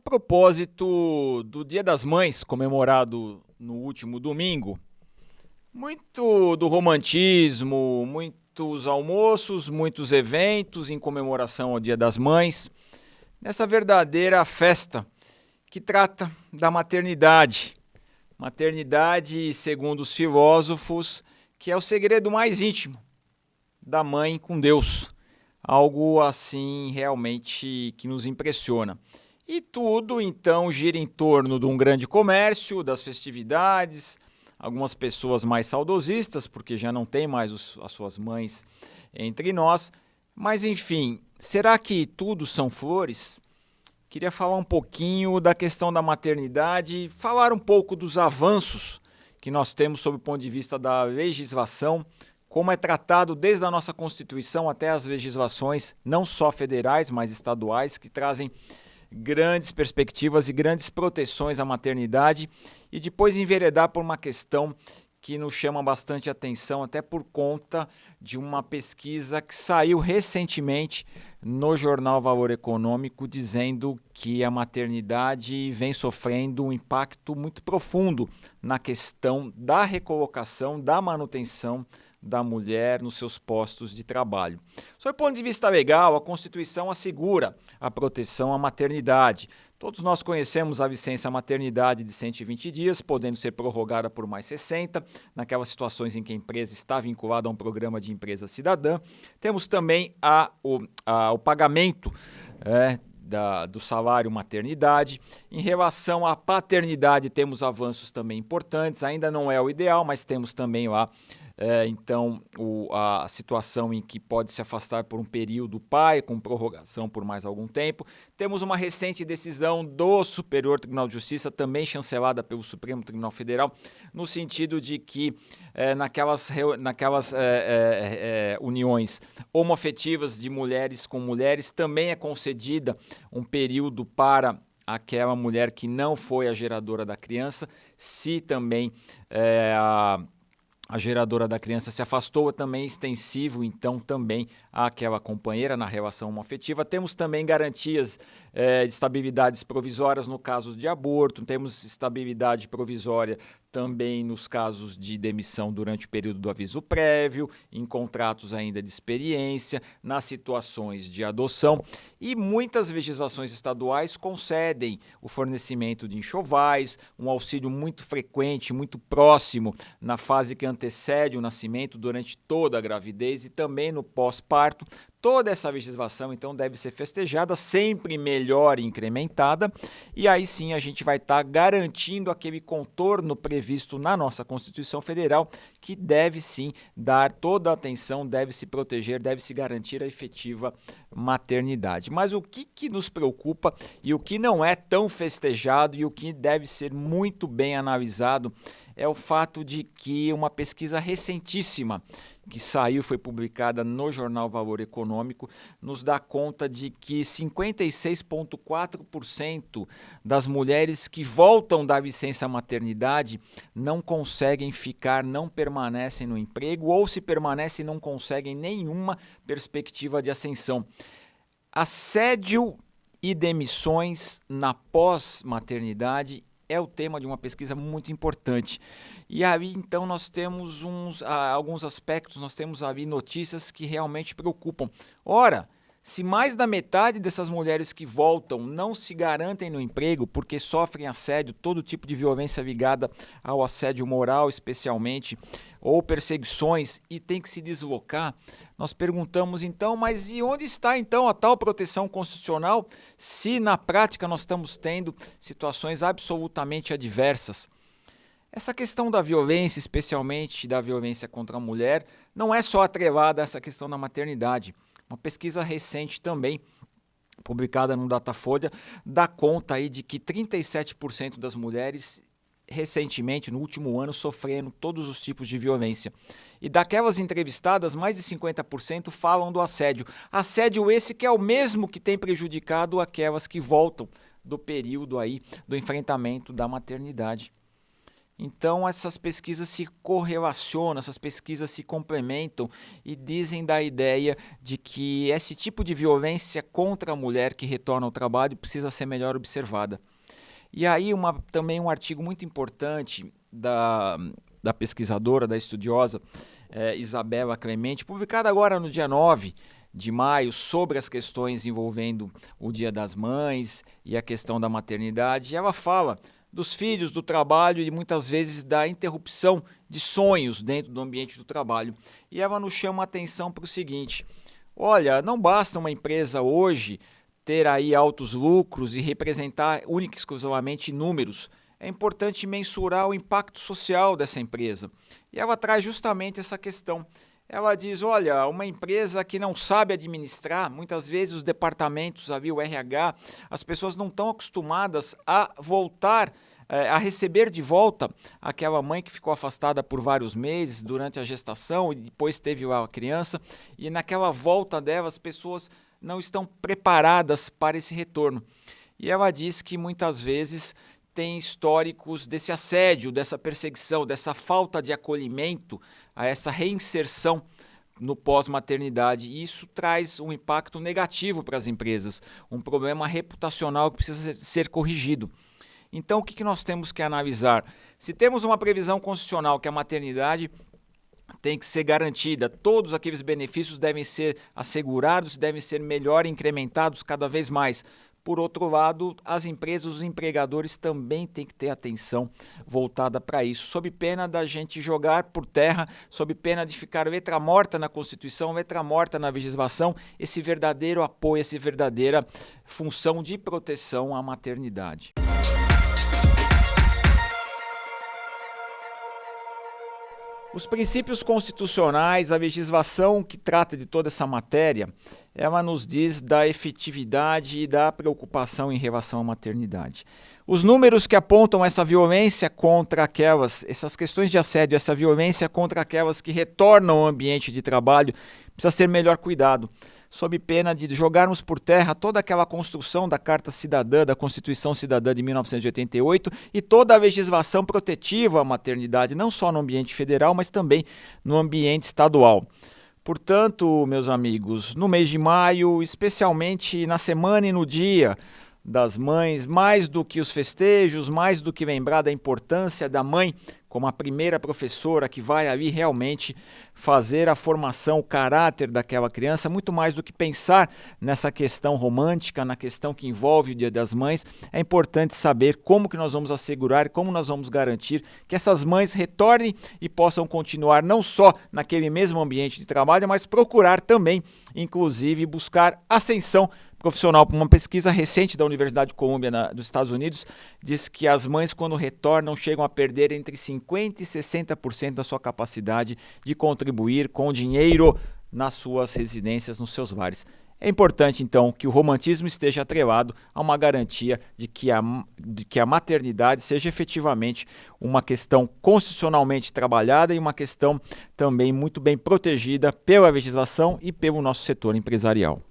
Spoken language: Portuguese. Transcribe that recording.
propósito do Dia das Mães, comemorado no último domingo, muito do romantismo, muitos almoços, muitos eventos em comemoração ao Dia das Mães, nessa verdadeira festa que trata da maternidade. Maternidade, segundo os filósofos, que é o segredo mais íntimo da mãe com Deus. Algo assim realmente que nos impressiona. E tudo então gira em torno de um grande comércio, das festividades, algumas pessoas mais saudosistas, porque já não tem mais as suas mães entre nós. Mas enfim, será que tudo são flores? Queria falar um pouquinho da questão da maternidade, falar um pouco dos avanços que nós temos sob o ponto de vista da legislação, como é tratado desde a nossa Constituição até as legislações, não só federais, mas estaduais, que trazem grandes perspectivas e grandes proteções à maternidade, e depois enveredar por uma questão que nos chama bastante atenção, até por conta de uma pesquisa que saiu recentemente no jornal Valor Econômico, dizendo que a maternidade vem sofrendo um impacto muito profundo na questão da recolocação, da manutenção da mulher nos seus postos de trabalho. Sob o ponto de vista legal, a Constituição assegura a proteção à maternidade. Todos nós conhecemos a licença maternidade de 120 dias, podendo ser prorrogada por mais 60, naquelas situações em que a empresa está vinculada a um programa de empresa cidadã. Temos também o pagamento do salário maternidade. Em relação à paternidade, temos avanços também importantes, ainda não é o ideal, mas temos também lá a situação em que pode se afastar por um período o pai, com prorrogação por mais algum tempo. Temos uma recente decisão do Superior Tribunal de Justiça, também chancelada pelo Supremo Tribunal Federal, no sentido de que naquelas uniões homoafetivas de mulheres com mulheres, também é concedida um período para aquela mulher que não foi a geradora da criança, se também a geradora da criança se afastou, também extensivo, então, também àquela companheira na relação homoafetiva. Temos também garantias de estabilidades provisórias no caso de aborto, temos estabilidade provisória também nos casos de demissão durante o período do aviso prévio, em contratos ainda de experiência, nas situações de adoção, e muitas legislações estaduais concedem o fornecimento de enxovais, um auxílio muito frequente, muito próximo na fase que antecede o nascimento, durante toda a gravidez e também no pós-parto. Toda essa legislação, então, deve ser festejada, sempre melhor incrementada, e aí sim a gente vai estar garantindo aquele contorno previsto na nossa Constituição Federal, que deve sim dar toda a atenção, deve se proteger, deve se garantir a efetiva maternidade. Mas o que nos preocupa e o que não é tão festejado e o que deve ser muito bem analisado é o fato de que uma pesquisa recentíssima que saiu, foi publicada no jornal Valor Econômico, nos dá conta de que 56,4% das mulheres que voltam da licença maternidade não conseguem ficar, não permanecem no emprego, ou se permanecem não conseguem nenhuma perspectiva de ascensão. Assédio e demissões na pós-maternidade é o tema de uma pesquisa muito importante. E aí, então, nós temos alguns aspectos, nós temos ali notícias que realmente preocupam. Ora, se mais da metade dessas mulheres que voltam não se garantem no emprego porque sofrem assédio, todo tipo de violência ligada ao assédio moral especialmente, ou perseguições, e tem que se deslocar, nós perguntamos então, mas e onde está então a tal proteção constitucional se na prática nós estamos tendo situações absolutamente adversas? Essa questão da violência, especialmente da violência contra a mulher, não é só atrelada a essa questão da maternidade. Uma pesquisa recente também, publicada no Datafolha, dá conta aí de que 37% das mulheres recentemente, no último ano, sofreram todos os tipos de violência. E daquelas entrevistadas, mais de 50% falam do assédio. Assédio esse que é o mesmo que tem prejudicado aquelas que voltam do período aí do enfrentamento da maternidade. Então essas pesquisas se correlacionam, essas pesquisas se complementam e dizem da ideia de que esse tipo de violência contra a mulher que retorna ao trabalho precisa ser melhor observada. E aí também um artigo muito importante da pesquisadora, da estudiosa Isabela Clemente, publicado agora no dia 9 de maio, sobre as questões envolvendo o Dia das Mães e a questão da maternidade. E ela fala dos filhos, do trabalho e muitas vezes da interrupção de sonhos dentro do ambiente do trabalho. E ela nos chama a atenção para o seguinte: olha, não basta uma empresa hoje ter aí altos lucros e representar única e exclusivamente números. É importante mensurar o impacto social dessa empresa. E ela traz justamente essa questão. Ela diz, olha, uma empresa que não sabe administrar, muitas vezes os departamentos, ali, o RH, as pessoas não estão acostumadas a voltar, a receber de volta aquela mãe que ficou afastada por vários meses durante a gestação e depois teve a criança, e naquela volta dela as pessoas não estão preparadas para esse retorno. E ela diz que muitas vezes tem históricos desse assédio, dessa perseguição, dessa falta de acolhimento, a essa reinserção no pós-maternidade. E isso traz um impacto negativo para as empresas, um problema reputacional que precisa ser corrigido. Então, o que nós temos que analisar? Se temos uma previsão constitucional que a maternidade tem que ser garantida, todos aqueles benefícios devem ser assegurados, devem ser melhor incrementados cada vez mais. Por outro lado, as empresas, os empregadores também têm que ter atenção voltada para isso, sob pena da gente jogar por terra, sob pena de ficar letra morta na Constituição, letra morta na legislação, esse verdadeiro apoio, essa verdadeira função de proteção à maternidade. Os princípios constitucionais, a legislação que trata de toda essa matéria, ela nos diz da efetividade e da preocupação em relação à maternidade. Os números que apontam essa violência contra essas questões de assédio, essa violência contra aquelas que retornam ao ambiente de trabalho, precisa ser melhor cuidado, sob pena de jogarmos por terra toda aquela construção da Carta Cidadã, da Constituição Cidadã de 1988 e toda a legislação protetiva à maternidade, não só no ambiente federal, mas também no ambiente estadual. Portanto, meus amigos, no mês de maio, especialmente na semana e no dia das mães, mais do que os festejos, mais do que lembrar da importância da mãe como a primeira professora que vai ali realmente fazer a formação, o caráter daquela criança, muito mais do que pensar nessa questão romântica, na questão que envolve o Dia das Mães, é importante saber como que nós vamos assegurar, como nós vamos garantir que essas mães retornem e possam continuar não só naquele mesmo ambiente de trabalho, mas procurar também, inclusive, buscar ascensão profissional. Uma pesquisa recente da Universidade de Columbia, dos Estados Unidos, diz que as mães, quando retornam, chegam a perder entre 50% e 60% da sua capacidade de contribuir com dinheiro nas suas residências, nos seus lares. É importante, então, que o romantismo esteja atrelado a uma garantia de que a maternidade seja efetivamente uma questão constitucionalmente trabalhada e uma questão também muito bem protegida pela legislação e pelo nosso setor empresarial.